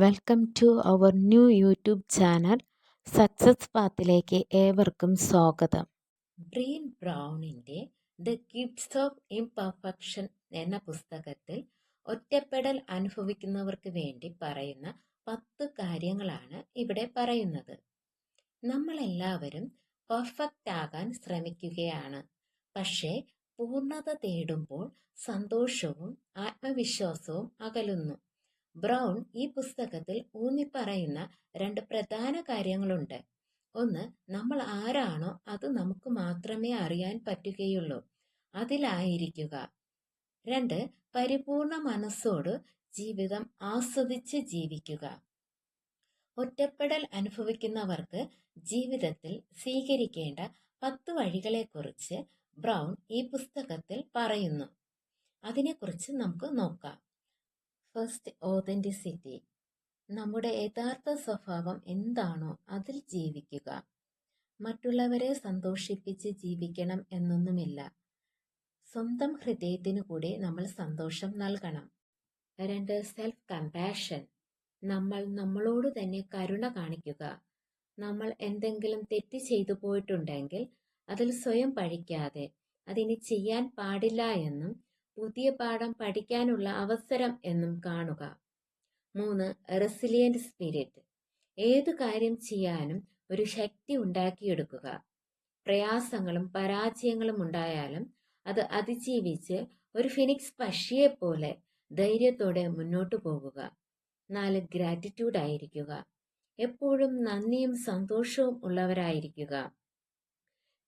Welcome to our new YouTube channel success പാത്തിലേക്ക് ഏവർക്കും സ്വാഗതം. ബ്രീൻ ബ്രൗണിൻ്റെ ദ ഗിഫ്റ്റ്സ് ഓഫ് ഇംപെർഫെക്ഷൻ എന്ന പുസ്തകത്തിൽ ഒറ്റപ്പെടൽ അനുഭവിക്കുന്നവർക്ക് വേണ്ടി പറയുന്ന 10 കാര്യങ്ങളാണ് ഇവിടെ പറയുന്നത്. നമ്മളെല്ലാവരും പെർഫെക്റ്റ് ആകാൻ ശ്രമിക്കുകയാണ്. പക്ഷേ പൂർണ്ണത തേടുമ്പോൾ സന്തോഷവും ആത്മവിശ്വാസവും അകലുന്നു. ബ്രൗൺ ഈ പുസ്തകത്തിൽ ഊന്നിപ്പറയുന്ന 2 പ്രധാന കാര്യങ്ങളുണ്ട്. ഒന്ന്, നമ്മൾ ആരാണോ അത് നമുക്ക് മാത്രമേ അറിയാൻ പറ്റുകയുള്ളൂ, അതിലായിരിക്കുക. 2, പരിപൂർണ മനസ്സോട് ജീവിതം ആസ്വദിച്ച് ജീവിക്കുക. ഒറ്റപ്പെടൽ അനുഭവിക്കുന്നവർക്ക് ജീവിതത്തിൽ സ്വീകരിക്കേണ്ട 10 വഴികളെക്കുറിച്ച് ബ്രൗൺ ഈ പുസ്തകത്തിൽ പറയുന്നു. അതിനെക്കുറിച്ച് നമുക്ക് നോക്കാം. First, authenticity. നമ്മുടെ യഥാർത്ഥ സ്വഭാവം എന്താണോ അതിൽ ജീവിക്കുക. മറ്റുള്ളവരെ സന്തോഷിപ്പിച്ച് ജീവിക്കണം എന്നൊന്നുമില്ല. സ്വന്തം ഹൃദയത്തിനു കൂടി നമ്മൾ സന്തോഷം നൽകണം. 2, സെൽഫ് കമ്പാഷൻ. നമ്മൾ നമ്മളോട് തന്നെ കരുണ കാണിക്കുക. നമ്മൾ എന്തെങ്കിലും തെറ്റ് ചെയ്തു പോയിട്ടുണ്ടെങ്കിൽ അതിൽ സ്വയം പഴിക്കാതെ അതിന് ചെയ്യാൻ പാടില്ല എന്നും പുതിയ പാഠം പഠിക്കാനുള്ള അവസരം എന്നും കാണുക. 3, റെസിലിയന്റ് സ്പിരിറ്റ്. ഏതു കാര്യം ചെയ്യാനും ഒരു ശക്തി ഉണ്ടാക്കിയെടുക്കുക. പ്രയാസങ്ങളും പരാജയങ്ങളും ഉണ്ടായാലും അത് അതിജീവിച്ച് ഒരു ഫിനിക്സ് പക്ഷിയെപ്പോലെ ധൈര്യത്തോടെ മുന്നോട്ടു പോകുക. 4, ഗ്രാറ്റിറ്റ്യൂഡ് ആയിരിക്കുക. എപ്പോഴും നന്ദിയും സന്തോഷവും ഉള്ളവരായിരിക്കുക.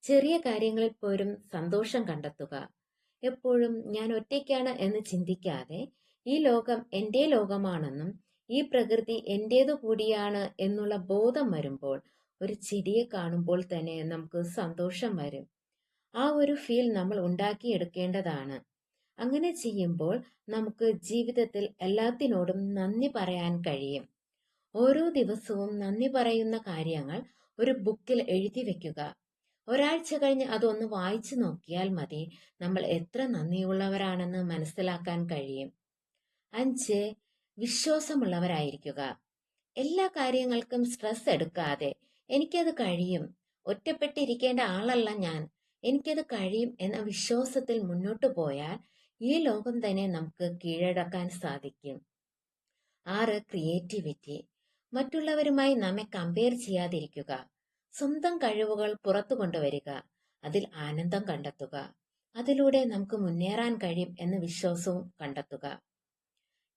ചെറിയ കാര്യങ്ങളിൽ പോലും സന്തോഷം കണ്ടെത്തുക. എപ്പോഴും ഞാൻ ഒറ്റയ്ക്കാണ് എന്ന് ചിന്തിക്കാതെ ഈ ലോകം എൻ്റെ ലോകമാണെന്നും ഈ പ്രകൃതി എൻ്റേതു കൂടിയാണ് എന്നുള്ള ബോധം വരുമ്പോൾ ഒരു ചെടിയെ കാണുമ്പോൾ തന്നെ നമുക്ക് സന്തോഷം വരും. ആ ഒരു ഫീൽ നമ്മൾ ഉണ്ടാക്കിയെടുക്കേണ്ടതാണ്. അങ്ങനെ ചെയ്യുമ്പോൾ നമുക്ക് ജീവിതത്തിൽ എല്ലാത്തിനോടും നന്ദി പറയാൻ കഴിയും. ഓരോ ദിവസവും നന്ദി പറയുന്ന കാര്യങ്ങൾ ഒരു ബുക്കിൽ എഴുതി വെക്കുക. ഒരാഴ്ച കഴിഞ്ഞ് അതൊന്ന് വായിച്ചു നോക്കിയാൽ മതി നമ്മൾ എത്ര നന്ദിയുള്ളവരാണെന്ന് മനസ്സിലാക്കാൻ കഴിയും. 5, വിശ്വാസമുള്ളവരായിരിക്കുക. എല്ലാ കാര്യങ്ങൾക്കും സ്ട്രെസ് എടുക്കാതെ എനിക്കത് കഴിയും, ഒറ്റപ്പെട്ടിരിക്കേണ്ട ആളല്ല ഞാൻ, എനിക്കത് കഴിയും എന്ന വിശ്വാസത്തിൽ മുന്നോട്ടു പോയാൽ ഈ ലോകം തന്നെ നമുക്ക് കീഴടക്കാൻ സാധിക്കും. 6, ക്രിയേറ്റിവിറ്റി. മറ്റുള്ളവരുമായി നമ്മെ കമ്പയർ ചെയ്യാതിരിക്കുക. സ്വന്തം കഴിവുകൾ പുറത്തു കൊണ്ടുവരിക, അതിൽ ആനന്ദം കണ്ടെത്തുക. അതിലൂടെ നമുക്ക് മുന്നേറാൻ കഴിയും എന്ന വിശ്വാസവും കണ്ടെത്തുക.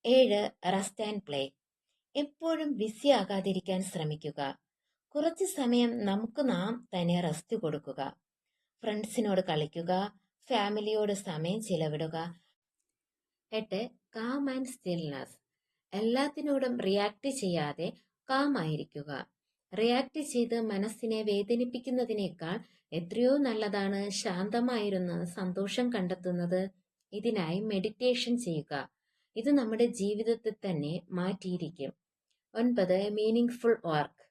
7, റെസ്റ്റ് ആൻഡ് പ്ലേ. എപ്പോഴും ബിസി ആകാതിരിക്കാൻ ശ്രമിക്കുക. കുറച്ച് സമയം നമുക്ക് നാം തന്നെ റെസ്റ്റ് കൊടുക്കുക. ഫ്രണ്ട്സിനോട് കളിക്കുക, ഫാമിലിയോട് സമയം ചിലവിടുക. 8, കാം ആൻഡ് സ്റ്റിൽനെസ്. എല്ലാത്തിനോടും റിയാക്ട് ചെയ്യാതെ കാം ആയിരിക്കുക. റിയാക്ട് ചെയ്ത് മനസ്സിനെ വേദനിപ്പിക്കുന്നതിനേക്കാൾ എത്രയോ നല്ലതാണ് ശാന്തമായിരുന്ന് സന്തോഷം കണ്ടെത്തുന്നത്. ഇതിനായി മെഡിറ്റേഷൻ ചെയ്യുക. ഇത് നമ്മുടെ ജീവിതത്തിൽ തന്നെ മാറ്റിയിരിക്കും. 9, മീനിങ് ഫുൾ വർക്ക്.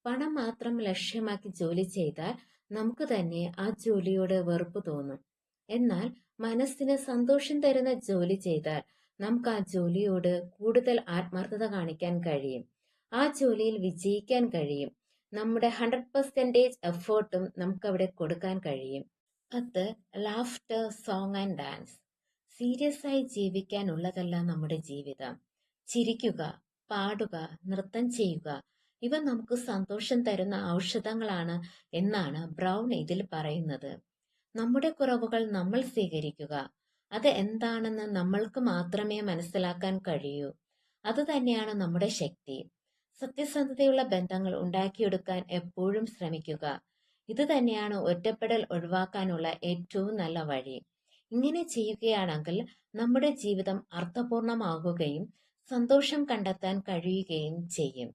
പണം മാത്രം ലക്ഷ്യമാക്കി ജോലി ചെയ്താൽ നമുക്ക് തന്നെ ആ ജോലിയോട് വെറുപ്പ് തോന്നും. എന്നാൽ മനസ്സിന് സന്തോഷം തരുന്ന ജോലി ചെയ്താൽ നമുക്ക് ആ ജോലിയോട് കൂടുതൽ ആത്മാർത്ഥത കാണിക്കാൻ കഴിയും. ആ ജോലിയിൽ വിജയിക്കാൻ കഴിയും. നമ്മുടെ 100% എഫേർട്ടും നമുക്കവിടെ കൊടുക്കാൻ കഴിയും. 10, laughter, song and dance. Serious ആയി ജീവിക്കാനുള്ളതല്ല നമ്മുടെ ജീവിതം. ചിരിക്കുക, പാടുക, നൃത്തം ചെയ്യുക, ഇവ നമുക്ക് സന്തോഷം തരുന്ന ഔഷധങ്ങളാണ് എന്നാണ് ബ്രൗൺ ഇതിൽ പറയുന്നത്. നമ്മുടെ കുറവുകൾ നമ്മൾ സ്വീകരിക്കുക. അത് എന്താണെന്ന് നമ്മൾക്ക് മാത്രമേ മനസ്സിലാക്കാൻ കഴിയൂ. അതുതന്നെയാണ് നമ്മുടെ ശക്തി. സത്യസന്ധതയുള്ള ബന്ധങ്ങൾ ഉണ്ടാക്കിയെടുക്കാൻ എപ്പോഴും ശ്രമിക്കുക. ഇത് തന്നെയാണ് ഒറ്റപ്പെടൽ ഒഴിവാക്കാനുള്ള ഏറ്റവും നല്ല വഴി. ഇങ്ങനെ ചെയ്യുകയാണെങ്കിൽ നമ്മുടെ ജീവിതം അർത്ഥപൂർണമാകുകയും സന്തോഷം കണ്ടെത്താൻ കഴിയുകയും ചെയ്യും.